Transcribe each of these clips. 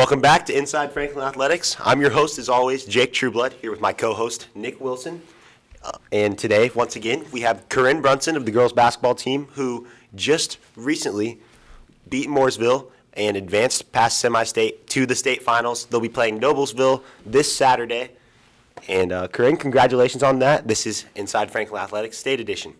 Welcome back to Inside Franklin Athletics. I'm your host, as always, Jake Trueblood, here with my co-host, Nick Wilson. And today, once again, we have Kuryn Brunson of the girls basketball team, who just recently beat Mooresville and advanced past semi-state to the state finals. They'll be playing Noblesville this Saturday. And Kuryn, congratulations on that. This is Inside Franklin Athletics State Edition.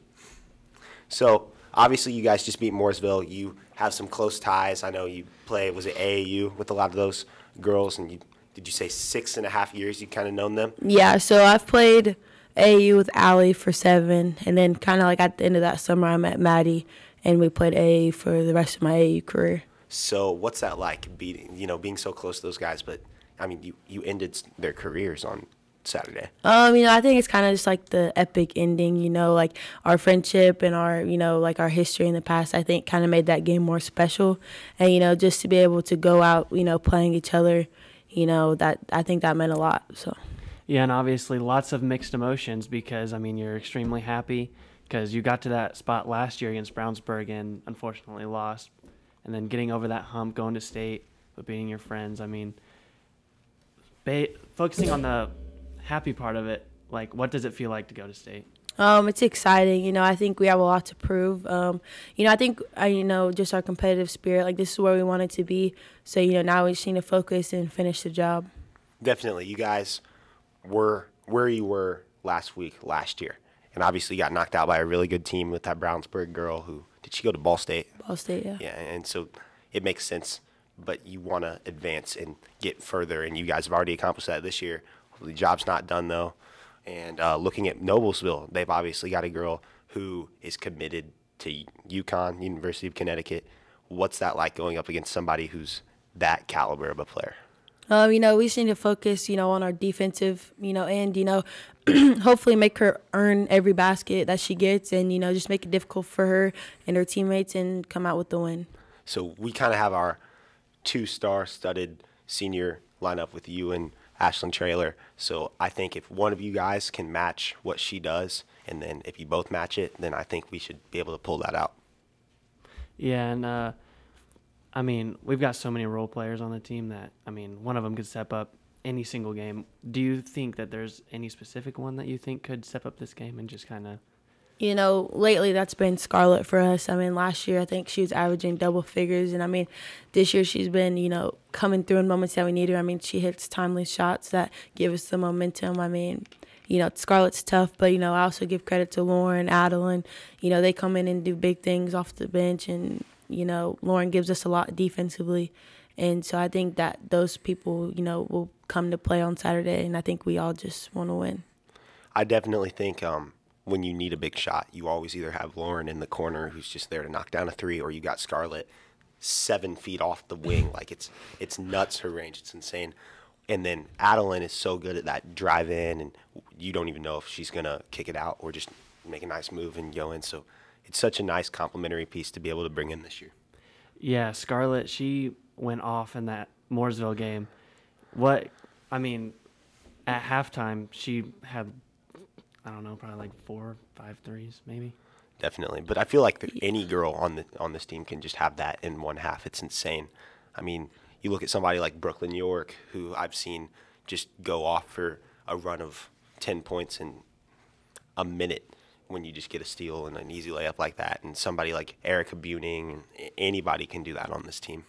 So, obviously, you guys just beat Mooresville. You have some close ties. I know you play, was it AAU with a lot of those girls? And did you say 6.5 years you kind of known them? Yeah, so I've played AAU with Allie for 7. And then kind of like at the end of that summer, I met Maddie. And we played AAU for the rest of my AAU career. So what's that like, being so close to those guys? But, I mean, you ended their careers on Saturday. I think it's kind of just like the epic ending, like our friendship and our, like our history in the past, I think kind of made that game more special. And, just to be able to go out, playing each other, that I think that meant a lot. So. Yeah, and obviously lots of mixed emotions because, you're extremely happy because you got to that spot last year against Brownsburg and unfortunately lost. And then getting over that hump, going to state, but beating your friends. Focusing on the happy part of it, like what does it feel like to go to state? It's exciting. I think we have a lot to prove. I think, just our competitive spirit, like this is where we want it to be. So, now we just need to focus and finish the job. Definitely. You guys were where you were last year. And obviously you got knocked out by a really good team with that Brownsburg girl did she go to Ball State? Ball State, yeah. Yeah, and so it makes sense. But you want to advance and get further, and you guys have already accomplished that this year. The job's not done, though. And looking at Noblesville, they've obviously got a girl who is committed to UConn, University of Connecticut. What's that like going up against somebody who's that caliber of a player? We just need to focus, on our defensive, and, hopefully make her earn every basket that she gets and, just make it difficult for her and her teammates and come out with the win. So we kind of have our 2-star studded senior lineup with you and Ashlyn Traylor. So I think if one of you guys can match what she does, and then if you both match it, then I think we should be able to pull that out. Yeah, and we've got so many role players on the team that, one of them could step up any single game. Do you think that there's any specific one that you think could step up this game and just kind of? Lately that's been Scarlett for us. Last year I think she was averaging double figures. And, this year she's been, coming through in moments that we need her. She hits timely shots that give us the momentum. Scarlett's tough, but, I also give credit to Lauren, Adeline. They come in and do big things off the bench. And, Lauren gives us a lot defensively. And so I think that those people, will come to play on Saturday. And I think we all just want to win. I definitely think when you need a big shot, you always either have Lauren in the corner who's just there to knock down a 3, or you got Scarlett 7 feet off the wing. Like it's nuts, her range. It's insane. And then Adeline is so good at that drive in, and you don't even know if she's going to kick it out or just make a nice move and go in. So it's such a nice complementary piece to be able to bring in this year. Yeah, Scarlett, she went off in that Mooresville game. At halftime, she had probably like 4 or 5 threes, maybe. Definitely, but I feel like any girl on this team can just have that in one half. It's insane. You look at somebody like Brooklyn York, who I've seen just go off for a run of 10 points in a minute when you just get a steal and an easy layup like that. And somebody like Erica Buning, anybody can do that on this team.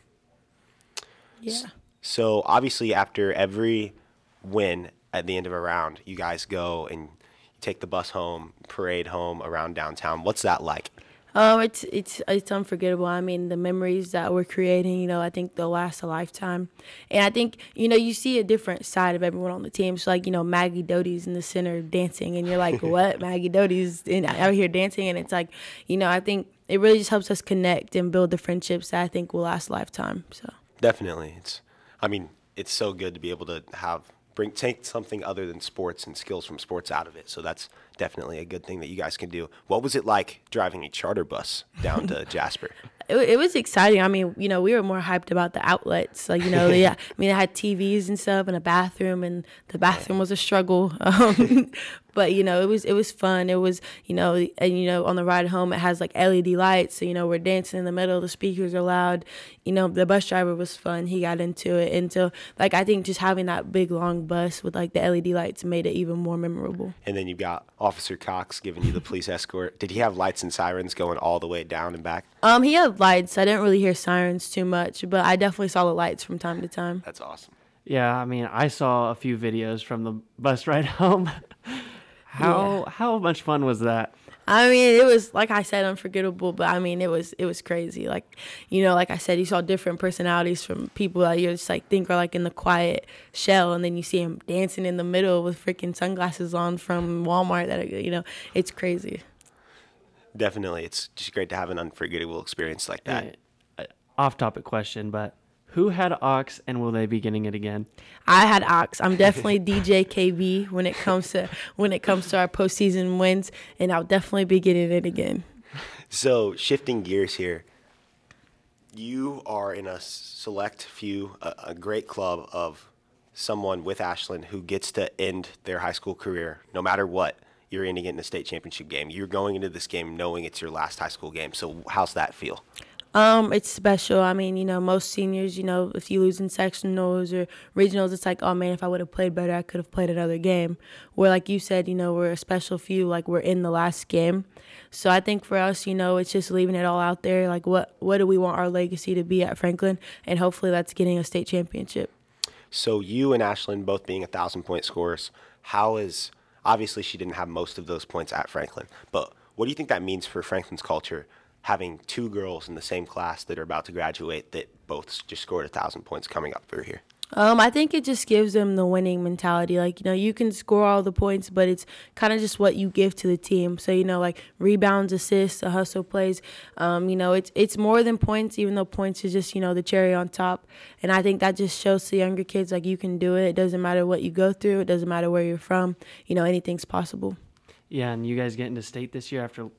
Yeah. So obviously, after every win at the end of a round, you guys go and take the bus home, parade home around downtown. What's that like? It's unforgettable. The memories that we're creating, I think they'll last a lifetime. And I think, you see a different side of everyone on the team. So, Maggie Doty's in the center dancing, and you're like, what? Maggie Doty's out here dancing? And it's like, I think it really just helps us connect and build the friendships that I think will last a lifetime. So definitely. It's so good to be able to take something other than sports and skills from sports out of it. So that's definitely a good thing that you guys can do. What was it like driving a charter bus down to Jasper? It was exciting. I mean, we were more hyped about the outlets. Like, they, I mean, they had TVs and stuff and a bathroom, and the bathroom was a struggle. But, it was fun. It was, and, on the ride home, it has like LED lights. So, we're dancing in the middle. The speakers are loud. The bus driver was fun. He got into it. And so, like, I think just having that big, long bus with like the LED lights made it even more memorable. And then you've got Officer Cox giving you the police escort. Did he have lights and sirens going all the way down and back? He had lights. I didn't really hear sirens too much, but I definitely saw the lights from time to time. That's awesome. Yeah, I mean, I saw a few videos from the bus ride home. How much fun was that? I mean, it was, like I said, unforgettable, but I mean, it was crazy. Like, like I said, you saw different personalities from people that you just like think are like in the quiet shell, and then you see them dancing in the middle with freaking sunglasses on from Walmart. That it's crazy. Definitely. It's just great to have an unforgettable experience like that. Off-topic question, but who had Ox, and will they be getting it again? I had Ox. I'm definitely DJ KB when it comes to our postseason wins, and I'll definitely be getting it again. So shifting gears here, you are in a select few, a great club of someone with Ashland who gets to end their high school career no matter what. You're ending it in a state championship game. You're going into this game knowing it's your last high school game. So how's that feel? It's special. I mean, most seniors, if you lose in sectionals or regionals, it's like, oh man, if I would have played better, I could have played another game. Where, like you said, we're a special few, like we're in the last game. So I think for us, it's just leaving it all out there. Like, what do we want our legacy to be at Franklin? And hopefully that's getting a state championship. So you and Ashland both being 1,000-point scorers, obviously she didn't have most of those points at Franklin, but what do you think that means for Franklin's culture, having two girls in the same class that are about to graduate that both just scored 1,000 points coming up through here? I think it just gives them the winning mentality. Like, you can score all the points, but it's kind of just what you give to the team. So, like rebounds, assists, the hustle plays, it's more than points, even though points is just, the cherry on top. And I think that just shows to younger kids, like, you can do it. It doesn't matter what you go through. It doesn't matter where you're from. Anything's possible. Yeah, and you guys get into state this year after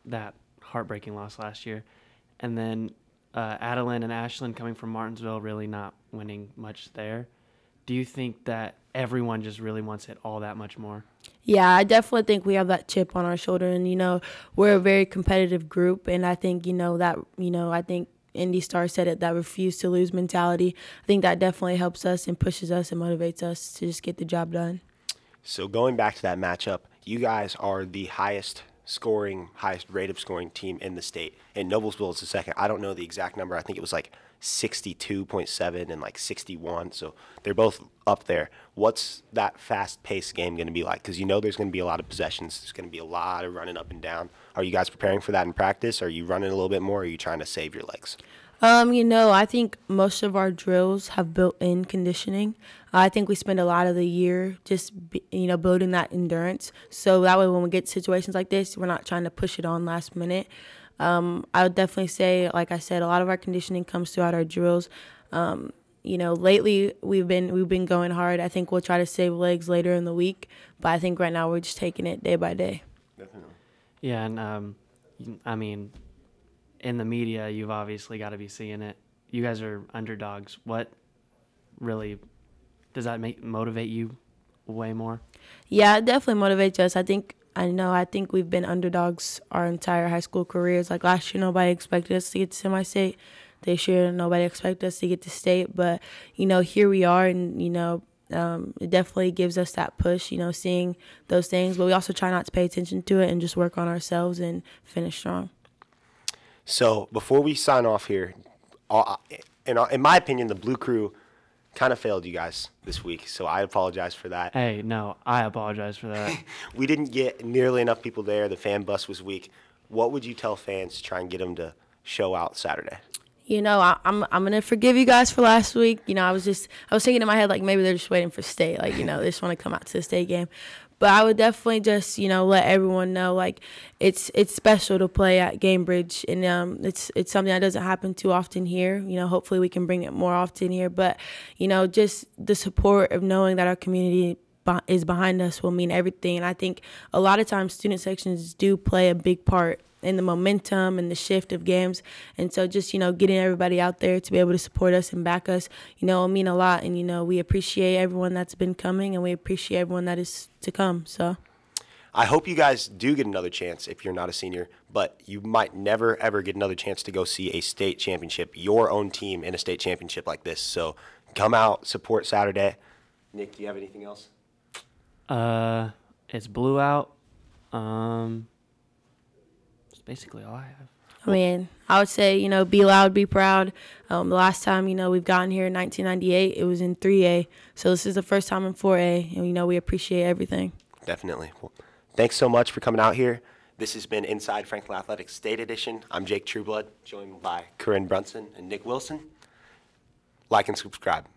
that heartbreaking loss last year. And then Adeline and Ashland coming from Martinsville, really not winning much there. Do you think that everyone just really wants it all that much more? Yeah, I definitely think we have that chip on our shoulder, and we're a very competitive group, and I think I think Indy Star said it, that refuse to lose mentality. I think that definitely helps us and pushes us and motivates us to just get the job done. So going back to that matchup, you guys are the highest rate of scoring team in the state, and Noblesville is the second. I don't know the exact number. I think it was like 62.7 and like 61, so they're both up there. What's that fast-paced game going to be like? Because there's going to be a lot of possessions. There's going to be a lot of running up and down. Are you guys preparing for that in practice? Are you running a little bit more, or are you trying to save your legs? I think most of our drills have built-in conditioning. I think we spend a lot of the year just, building that endurance. So that way when we get situations like this, we're not trying to push it on last minute. I would definitely say, like I said, a lot of our conditioning comes throughout our drills. Lately we've been going hard. I think we'll try to save legs later in the week, but I think right now we're just taking it day by day. Definitely. Yeah, and I mean, in the media, you've obviously got to be seeing it. You guys are underdogs. What really does that motivate you way more? Yeah, it definitely motivates us. I think we've been underdogs our entire high school careers. Like last year, nobody expected us to get to semi-state. This year, nobody expected us to get to state. But, here we are, and, it definitely gives us that push, seeing those things. But we also try not to pay attention to it and just work on ourselves and finish strong. So before we sign off here, in my opinion, the Blue Crew kind of failed you guys this week, so I apologize for that. Hey, no, I apologize for that. We didn't get nearly enough people there. The fan bus was weak. What would you tell fans to try and get them to show out Saturday? I'm gonna forgive you guys for last week. I was thinking in my head, like, maybe they're just waiting for state, like, they just want to come out to the state game. But I would definitely just, let everyone know, like, it's special to play at Gamebridge, and it's something that doesn't happen too often here. Hopefully we can bring it more often here. But, just the support of knowing that our community is behind us will mean everything. And I think a lot of times student sections do play a big part in the momentum and the shift of games. And so just, getting everybody out there to be able to support us and back us, will mean a lot. And, we appreciate everyone that's been coming, and we appreciate everyone that is to come. So I hope you guys do get another chance if you're not a senior, but you might never, ever get another chance to go see a state championship, your own team in a state championship like this. So come out, support Saturday. Nick, do you have anything else? It's blue out. That's basically all I have. I mean, I would say, be loud, be proud. The last time, we've gotten here in 1998, it was in 3A. So this is the first time in 4A, and, we appreciate everything. Definitely. Well, thanks so much for coming out here. This has been Inside Franklin Athletics State Edition. I'm Jake Trueblood, joined by Kuryn Brunson and Nick Wilson. Like and subscribe.